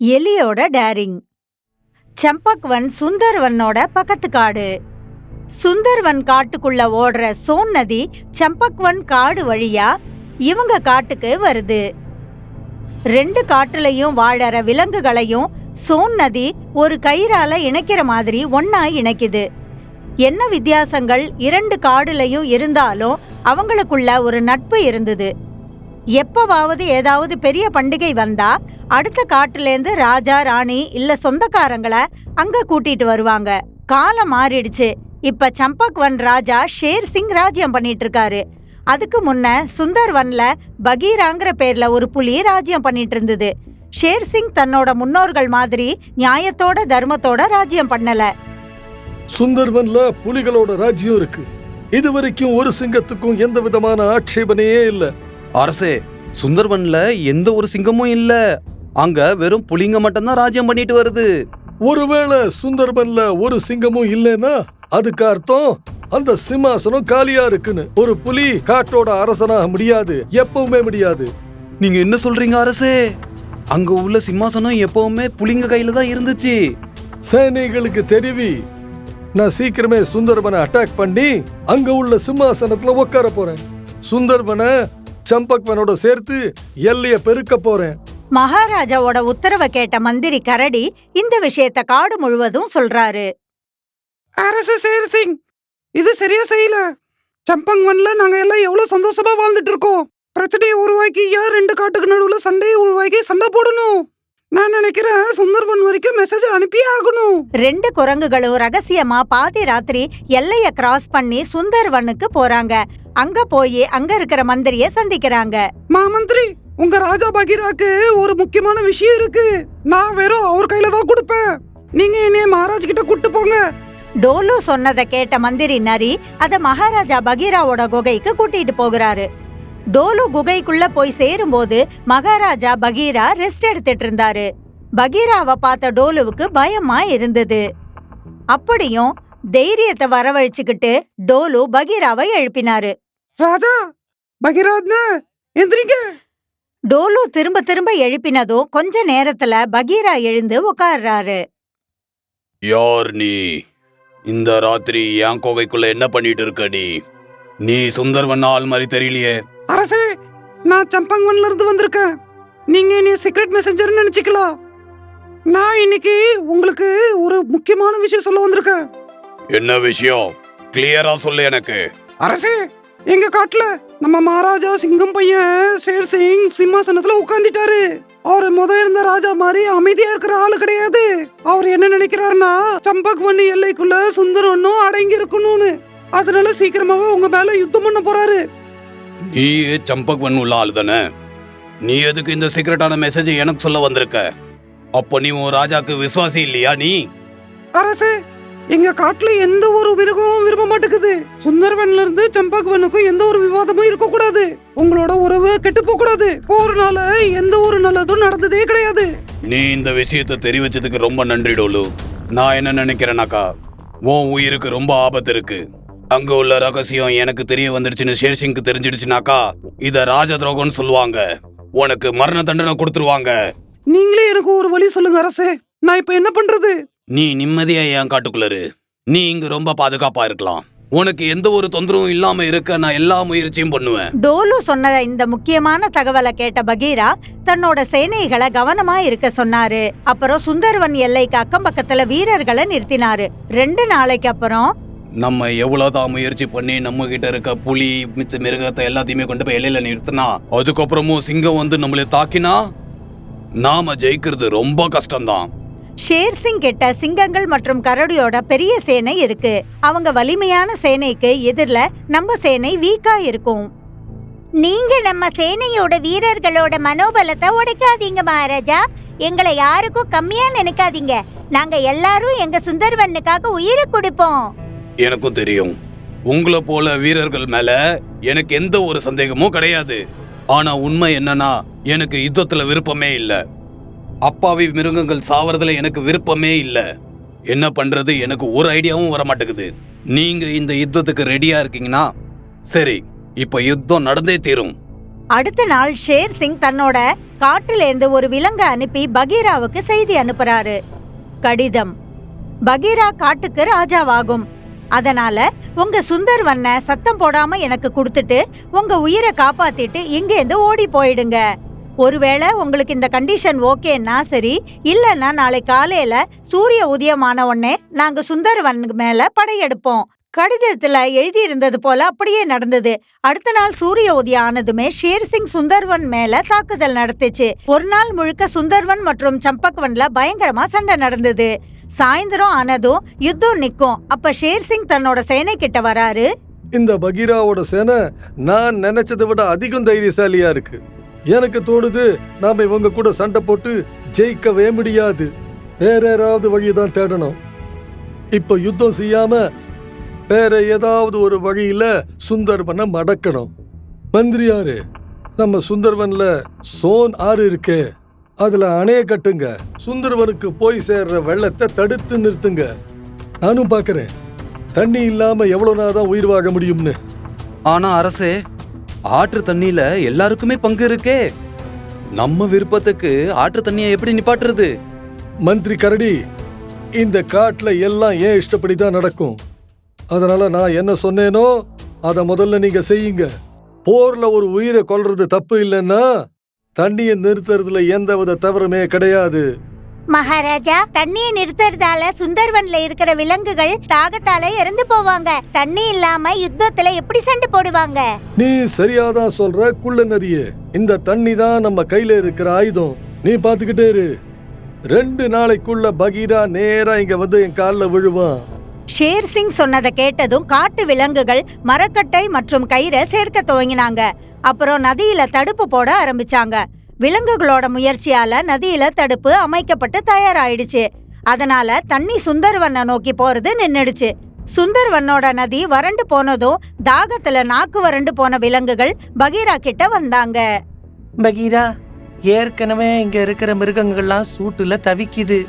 எலியோட daring. சம்பக்வன் சுந்தர்வனோட பக்கத்து காடு. சுந்தர்வன் காட்டுக்குள்ள ஓடுற சோன் நதி சம்பக்வன் காடு வழியா இவங்க காட்டுக்கு வருது. ரெண்டு காட்டுலயும் வாழற விலங்குகளையும் சோன் நதி ஒரு கயிறால இணைக்கிற மாதிரி ஒன்னா இணைக்குது. என்ன வித்தியாசங்கள் இரண்டு காடுலயும் இருந்தாலும் அவங்களுக்குள்ள ஒரு நட்பு இருந்தது. எப்பவாவது ஏதாவது பெரிய பண்டிகை வந்தா அடுத்த காட்டுலேருந்து ராஜா ராணி இல்ல சொந்தக்காரங்களை அங்க கூட்டிட்டு வருவாங்க. காலம் மாறிடுச்சு. இப்ப சம்பக்வன் ராஜா ஷேர் சிங் ராஜ்யம் பண்ணிட்டு இருக்காரு. அதுக்கு முன்ன சுந்தர்வன்ல பகீராங்கிற பேர்ல ஒரு புலி ராஜ்யம் பண்ணிட்டு இருந்தது. ஷேர் சிங் தன்னோட முன்னோர்கள் மாதிரி நியாயத்தோட தர்மத்தோட ராஜ்யம் பண்ணல. சுந்தர்வன்ல புலிகளோட ராஜ்யம் இருக்கு. இதுவரைக்கும் ஒரு சிங்கத்துக்கும் எந்த விதமான ஆட்சேபனையே இல்ல. அரசே, சுந்தர்வன்ல எந்த ஒரு சிங்கமும் இல்ல. அங்க வெறும் புலிங்க மட்டும்தான் ராஜ்யம் பண்ணிட்டு வருது. ஒருவேளை சுந்தர்வன்ல ஒரு சிங்கமும் இல்லைன்னா அதுக்கு அர்த்தம் அந்த சிம்மாசனம் காலியா இருக்குன்னு. ஒரு புலி காட்டோட அரசனாக முடியாது, எப்பவுமே முடியாது. நீங்க என்ன சொல்றீங்க அரசே? அங்க உள்ள சிம்மாசனம் எப்பவுமே புலிங்க கையில தான் இருந்துச்சு. சேனைகளுக்கு தெரிவி, நான் சீக்கிரமே சுந்தர்வனை அட்டாக் பண்ணி அங்க உள்ள சிம்மாசனத்துல உட்கார போறேன். சுந்தர்வனை சம்பக்வனோட சேர்த்து எல்லைய பெருக்க போறேன். மகாராஜாவோட உத்தரவை கேட்ட மந்திரி கரடி இந்த விஷயத்த காடு முழுவதும் சொல்றாரு. அரசு ஷேர் சிங், இது சரியா செய்யல. சம்பக்வன்ல நாங்க எல்லாம் எவ்வளவு சந்தோஷமா வாழ்ந்துட்டு இருக்கோம். பிரச்சனையை உருவாக்கி யார் ரெண்டு காட்டுக்கு நடுவுல சண்டையை உருவாக்கி சண்டை போடணும். நான் நினைக்கிறேன் சுந்தர்வன் வரைக்கும் மெசேஜ் அனுப்பியே ஆகணும். ரெண்டு குரங்குகளும் ரகசியமா பாதி ராத்திரி எல்லைய கிராஸ் பண்ணி சுந்தர்வனுக்கு போறாங்க. அங்க போய் அங்க இருக்கிற மந்திரிய சந்திக்கிறாங்க. மாமந்திரி, உங்க ராஜா பகீராக்கு ஒரு முக்கியமான விஷயம் இருக்கு. நான் வெறும் அவர் கையில தான் கொடுப்பேன். நீங்க என்னைய மகாராஜ் கிட்ட கூட்டு போங்க. டோலு சொன்னதை கேட்ட மந்திரி நரி அத மகாராஜா பகீராவோட குகைக்கு கூட்டிட்டு போகிறாரு. டோலு குகைக்குள்ள போய் சேரும்போது மகாராஜா பகீரா ரெஸ்ட் எடுத்துட்டு இருந்தாரு. பகீராவை பார்த்த டோலுவுக்கு பயமா இருந்தது. அப்படியும் தைரியத்தை வரவழைச்சுக்கிட்டு டோலு பகீராவை எழுப்பினாரு. ராஜா பகீராத்ன, எந்திரிங்க. டோலு திரும்ப திரும்ப எழுப்பினதும் கொஞ்ச நேரத்துல பகீரா எழுந்து உட்கார்றாரு. யார் நீ? இந்த ராத்திரி என் கோகைக்குள்ள என்ன பண்ணிட்டு இருக்க நீ சுந்தர்வன் ஆள் மாதிரி தெரியலையே. அரசே, நான் சம்பக்வன்ல இருந்து வந்திருக்கேன். நீங்க என்னைய சீக்ரெட் மெசஞ்சர் நினைச்சுக்கலாம். நான் இன்னைக்கு உங்களுக்கு ஒரு முக்கியமான விஷயம் சொல்ல வந்திருக்கேன். என்ன விஷயம்? கிளியரா சொல்லு எனக்கு. அரசே, எங்க காட்டுல நம்ம மகாராஜா சிங்கம் பையன் ஷேர் சிங் சிம்மாசனத்துல உட்கார்ந்துட்டாரு. அவரு இருந்த ராஜா மாதிரி அமைதியா இருக்கிற ஆளு கிடையாது. அவர் என்ன நினைக்கிறாருன்னா சம்பக்வன் எல்லைக்குள்ள சுந்தரவனும் அடங்கி இருக்கணும்னு. அதனால சீக்கிரமாவே உங்க மேல யுத்தம் பண்ண போறாரு. நீ சம்பக்வன் உள்ள ஆளு தானே? நீ எதுக்கு இந்த சீக்ரெட்டான மெசேஜ் எனக்கு சொல்ல வந்திருக்க? அப்போ நீ உன் ராஜாக்கு விசுவாசி இல்லையா நீ? அரசே, எங்க காட்டுல எந்த ஒரு மிருகமும் விரும்ப மாட்டேங்குது. சுந்தர்வன்ல இருந்து சம்பக்வனுக்கும் எந்த ஒரு விவாதமும் இருக்க கூடாது. உங்களோட உறவு கெட்டு போக கூடாது. போறனால எந்த ஒரு நல்லதும் நடந்ததே கிடையாது. நீ இந்த விஷயத்தை தெரிவிச்சதுக்கு ரொம்ப நன்றி டோலு. நான் என்ன நினைக்கிறேனாக்கா, உன் உயிருக்கு ரொம்ப ஆபத்து இருக்கு. அங்க உள்ள ரகசியம் எனக்கு தெரிய வந்துடுச்சுன்னு ஷேர்சிங்க்கு தெரிஞ்சிடுச்சுனாக்கா இத ராஜ துரோகம்னு சொல்லுவாங்க. உனக்கு மரண தண்டனை கொடுத்துருவாங்க. நீங்களே எனக்கு ஒரு வழி சொல்லுங்க அரசே. நான் இப்ப என்ன பண்றது? நீ நிம்மதியா என் காட்டுக்குள்ளரு. நீ இங்க ரொம்ப பாதுகாப்பா இருக்கலாம். உனக்கு எந்த ஒரு தொந்தரவும் இல்லாம இருக்க நான் எல்லா முயற்சியும் பண்ணுவேன். டோலு சொன்ன இந்த முக்கியமான தகவலை கேட்ட பகீரா தன்னோட சேனைகளை கவனமா இருக்க சொன்னாரு. அப்புறம் சுந்தர்வன் எல்லைக்கு அக்கம் பக்கத்துல வீரர்களை நிறுத்தினாரு. 2 நாளைக்கு அப்புறம் நம்ம எவ்வளவுதான் முயற்சி பண்ணி நம்ம கிட்ட இருக்க புலி மிச்ச மிருகத்தை எல்லாத்தையுமே கொண்டு போய் எல்லையில நிறுத்தினா அதுக்கப்புறமும் சிங்கம் வந்து நம்மளை தாக்கினா நாம ஜெயிக்கிறது ரொம்ப கஷ்டம்தான். ஷேர் சிங் கிட்ட சிங்கங்கள் மற்றும் கரடியோட பெரிய சேனை இருக்கு. அவங்க வலிமையான சேனைக்கு எதிரில நம்ம சேனை வீக்கா இருக்கும். நீங்க நம்ம சேனையோட வீரர்களோட மனோபலத்தை உடைக்காதீங்க மகாராஜா. எங்களை யாருக்கும் கம்மியா நினைக்காதீங்க. நாங்க எல்லாரும் எங்க சுந்தர்வனுக்காக உயிரை கொடுப்போம். எனக்கும் தெரியும், உங்களை போல வீரர்கள் மேல எனக்கு எந்த ஒரு சந்தேகமும் கிடையாது. ஆனா உண்மை என்னன்னா எனக்கு யுத்தத்துல விருப்பமே இல்ல. அப்பாவி மிருகங்கள் சாவறதுல எனக்கு விருப்பமே இல்ல. என்ன பண்றது எனக்கு ஒரு ஐடியாவும் வர மாட்டேங்குது. நீங்க இந்த யுத்தத்துக்கு ரெடியா இருக்கீங்கன்னா சரி, இப்ப யுத்தம் நடந்தே தீரும். அடுத்த நாள் ஷேர் சிங் தன்னோட காட்டிலேந்து ஒரு விலங்கை அனுப்பி பகீராவுக்கு செய்தி அனுப்புறாரு. கடிதம்: பகீரா காட்டுக்கு ராஜாவாகும். அதனால உங்க சுந்தர்வன்ன சத்தம் போடாம எனக்கு கொடுத்துட்டு உங்க உயிரை காப்பாத்திட்டு இங்கேருந்து ஓடி போயிடுங்க. ஒருவேளை உங்களுக்கு இந்த கண்டிஷன் ஓகேன்னா சரி, இல்லைன்னா நாளை காலையில சூரிய உதயமான உடனே நாங்க சுந்தர்வன் மேல படையெடுப்போம். கடிதத்துல எழுதியிருந்தது போல அப்படியே நடந்தது. அடுத்த நாள் சூரிய உதயம் ஆனதுமே ஷேர் சிங் சுந்தர்வன் மேல தாக்குதல் நடத்துச்சு. ஒரு நாள் முழுக்க சுந்தர்வன் மற்றும் சம்பக்வன்ல பயங்கரமா சண்டை நடந்தது. சாயந்தரம் ஆனதும் யுத்தம் நிக்கும். அப்ப ஷேர் சிங் தன்னோட சேனை கிட்ட வராரு. இந்த பகீராவோட சேனை நான் நினைச்சதை விட அதிகம் தைரியசாலியா இருக்கு. எனக்கு தோணுது நாம இவங்க கூட சண்டை போட்டு ஜெயிக்கவே முடியாது. வேற ஏதாவது வழிதான் தேடணும். இப்ப யுத்தம் செய்யாம வேற ஏதாவது ஒரு வழியில சுந்தர்வனை மடக்கணும். மந்திரியாரு, நம்ம சுந்தர்வன்ல சோன் ஆறு இருக்கே, அதுல அணைய கட்டுங்க. சுந்தர்வனுக்கு போய் சேர்ற வெள்ளத்தை தடுத்து நிறுத்துங்க. நானும் பாக்குறேன் தண்ணி இல்லாம எவ்வளவு நாள் தான் உயிர் வாழ முடியும்னு. ஆனா அரசே, ஆற்று தண்ணியில எல்லாருக்குமே பங்கு இருக்கே. நம்ம விருப்பத்துக்கு ஆற்று தண்ணியை எப்படி நிப்பாட்டுறது? மந்திரி கரடி, இந்த காட்டுல எல்லாம் ஏன் இஷ்டப்படிதான் நடக்கும். அதனால நான் என்ன சொன்னேனோ அதை முதல்ல நீங்க செய்யுங்க. போர்ல ஒரு உயிரை கொல்றது தப்பு இல்லைன்னா தண்ணியை நிறுத்துறதுல எந்தவித தவறுமே கிடையாது. மகாராஜா, தண்ணியை நிறுத்துறதால சுந்தர்வன்ல இருக்கிற விலங்குகள் தாகத்தால இறந்து போவாங்க. தண்ணி இல்லாம யுத்தத்துல எப்படி சண்டை போடுவாங்க? நீ சரியாதான் சொல்ற குள்ள நரியே. இந்த தண்ணி தான் நம்ம கையில இருக்கிற ஆயுதம். நீ பாத்துக்கிட்டே இரு. 2 நாளைக்குள்ள பகீரா நேரா இங்க வந்து என் காலில் விழுவான். ஷேர் சிங் சொன்னதை கேட்டதும் காட்டு விலங்குகள் மரக்கட்டை மற்றும் கயிறை சேர்க்க துவங்கினாங்க. அப்புறம் நதியில தடுப்பு போட ஆரம்பிச்சாங்க. விலங்குகளோட முயற்சியால நதியில தடுப்பு அமைக்கப்பட்டு தயாராயிடுச்சு. அதனால தண்ணி சுந்தர்வனை நோக்கி போறது நின்னுடுச்சு. சுந்தர்வனோட நதி வறண்டு போனதும் தாகத்துல நாக்கு வறண்டு போன விலங்குகள் பகீரா கிட்ட வந்தாங்க. பகீரா, ஏற்கனவே இங்க இருக்கிற மிருகங்கள்லாம் சூட்டுல தவிக்குது.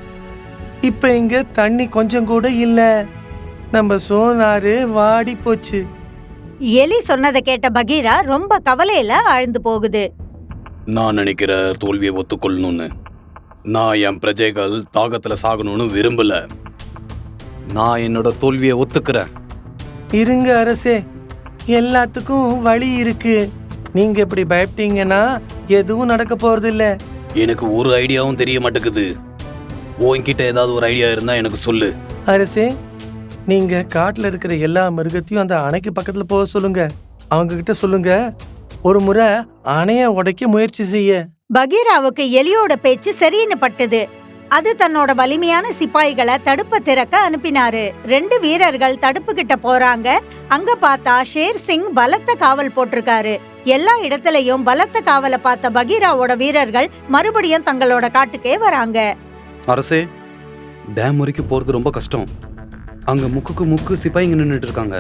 இப்ப இங்க தண்ணி கொஞ்சம் கூட இல்ல. நம்ம சோனாறு வாடி போச்சு. எலி சொன்னதை கேட்ட பகீரா ரொம்ப கவலையில ஆழ்ந்து போகுது. நான் நினைக்கிற தோல்வியை ஒத்துக்கொள்ளணும்னு. நான் என் பிரஜைகள் தாகத்துல சாகணும்னு விரும்பல. நான் என்னோட தோல்வியை ஒத்துக்கிறேன். இருங்க அரசே, எல்லாத்துக்கும் வழி இருக்கு. நீங்க இப்படி பயப்பட்டீங்கன்னா எதுவும் நடக்க போறது இல்ல. எனக்கு ஒரு ஐடியாவும் தெரிய மாட்டேங்குது. உன்கிட்ட ஏதாவது ஒரு ஐடியா இருந்தா எனக்கு சொல்லு. அரசே, நீங்க காட்டுல இருக்கிற எல்லா மிருகத்தையும் அந்த அணைக்கு பக்கத்துல போக சொல்லுங்க. அவங்க கிட்ட சொல்லுங்க ஒரு முறை அணைய உடைக்க முயற்சி செய்ய. பகீராவுக்கு எலியோட பேச்சு சரின்னு பட்டது. அது தன்னோட வலிமையான சிப்பாய்களை தடுப்ப திறக்க அனுப்பினாரு. 2 வீரர்கள் தடுப்பு கிட்ட போறாங்க. அங்க பார்த்தா ஷேர் சிங் பலத்த காவல் போட்டிருக்காரு. எல்லா இடத்துலயும் பலத்த காவலை பார்த்த பகீராவோட வீரர்கள் மறுபடியும் தங்களோட காட்டுக்கே வராங்க. அரசே, டேம் வரைக்கும் போறது ரொம்ப கஷ்டம். அங்க முக்குக்கு முக்கு சிப்பாய்ங்க நின்னுட்டு இருக்காங்க.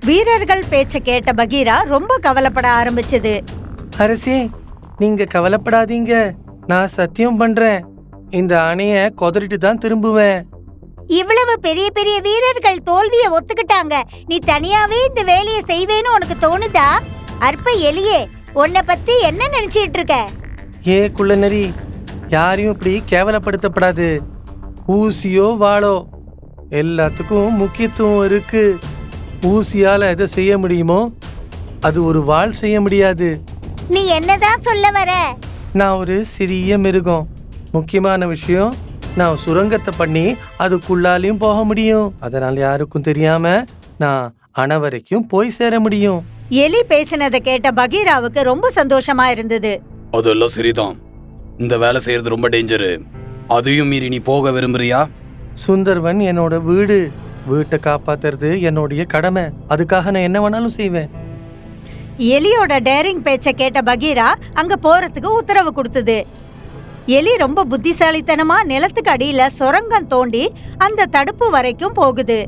வீரர்கள் பேச்ச கேட்ட பகீரா ரொம்ப கவலைப்பட ஆரம்பிச்சது. அரசே, நீங்க கவலைப்படாதீங்க. நான் சத்தியம் பண்றேன், இந்த அணைய கொதறிட்டு தான் திரும்புவேன். இவ்வளவு பெரிய பெரிய வீரர்கள் தோல்வியை ஒத்துக்கிட்டாங்க. நீ தனியாவே இந்த வேலையை செய்வேன்னு உனக்கு தோணுதா? அற்ப எலியே, உன்னை பத்தி என்ன நினைச்சிட்டு இருக்க? ஏ குள்ளநரி, யாரையும் இப்படி கேவலப்படுத்தப்படாது. ஊசியோ வாளோ எல்லாத்துக்கும் முக்கியத்துவம் இருக்கு. ஊசியால எதை செய்ய முடியுமோ அது ஒரு வாள் செய்ய முடியாது. நீ என்னதான் சொல்ல வர? நான் ஒரு சிறிய மிருகம். முக்கியமான விஷயம், நான் சுரங்கத்தை பண்ணி அதுக்குள்ளாலையும் போக முடியும். அதனால யாருக்கும் தெரியாம நான் அணை வரைக்கும் போய் சேர முடியும். எலி பேசினதை கேட்ட பகீராவுக்கு ரொம்ப சந்தோஷமா இருந்தது. அதெல்லாம் சரிதான். இந்த வேலை செய்யறது ரொம்ப டேஞ்சரு. அதையும் மீறி நீ போக விரும்புறியா? சுந்தர்வன் என்னோட வீடு. வீட்டை காப்பாத்துறது என்னுடைய கடமை. அதுக்காக நான் என்ன வேணாலும் செய்வேன். எலியோட டேரிங் பேச்ச கேட்ட பகீரா அங்க போறதுக்கு உத்தரவு கொடுத்தது. எலி ரொம்ப புத்திசாலித்தனமா நிலத்துக்கு அடியில சுரங்கம் தோண்டி அந்த தடுப்பு வரைக்கும் போகுது.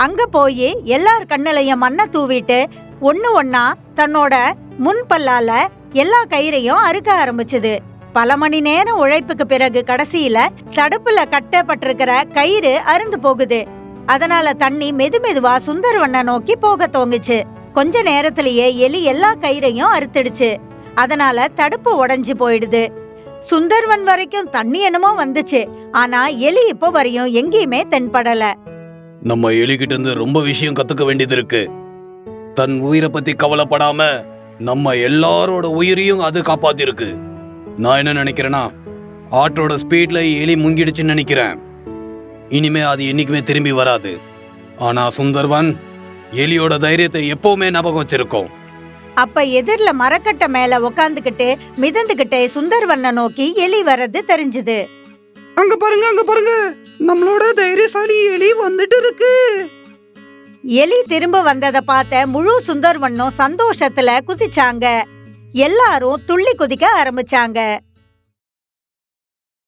அங்க போய் எல்லார் கண்ணிலையும் மண்ணை தூவிட்டு ஒண்ணு ஒன்னா தன்னோட முன்பல்லால எல்லா கயிறையும் அறுக்க ஆரம்பிச்சது. பல மணி நேரம் உழைப்புக்கு பிறகு கடைசியில தடுப்புல கட்டப்பட்டிருக்கிற கயிறு அறுந்து போகுது. அதனால தண்ணி மெதுமெதுவா சுந்தர்வனை நோக்கி போக துவங்குச்சு. கொஞ்ச நேரத்திலேயே எலி எல்லா கயிறையும் அறுத்துடுச்சு. அதனால தடுப்பு உடைஞ்சு போயிடுது. சுந்தர்வன் வரைக்கும் தண்ணி என்னமோ வந்துச்சு, ஆனா எலி இப்போ வரையும் எங்கேயுமே தென்படல. நம்ம எலிகிட்ட இருந்து ரொம்ப விஷயம் கத்துக்க வேண்டியது இருக்கு. தன் உயிரை பத்தி கவலைப்படாம நம்ம எல்லாரோட உயிரையும் அது காப்பாத்திருக்கு. நான் என்ன நினைக்கிறேன்னா, ஆற்றோட ஸ்பீட்ல எலி முங்கிடுச்சுன்னு நினைக்கிறேன். இனிமே அது என்னைக்குமே திரும்பி வராது. ஆனா சுந்தர்வன் எலியோட தைரியத்தை எப்பவுமே ஞாபகம் வச்சிருக்கோம். அப்ப எதிர்ல மரக்கட்டை மேல உக்காந்துகிட்டு மிதந்துகிட்டே சுந்தர்வனை நோக்கி எலி வர்றது தெரிஞ்சுது. அங்க பாருங்க, நம்மளோட தைரியசாலி எலி வந்துட்டு இருக்கு. எலி திரும்ப வந்ததை பார்த்த முழு சுந்தர்வனும் சந்தோஷத்துல குதிச்சாங்க. எல்லாரும் துள்ளி குதிக்க ஆரம்பிச்சாங்க.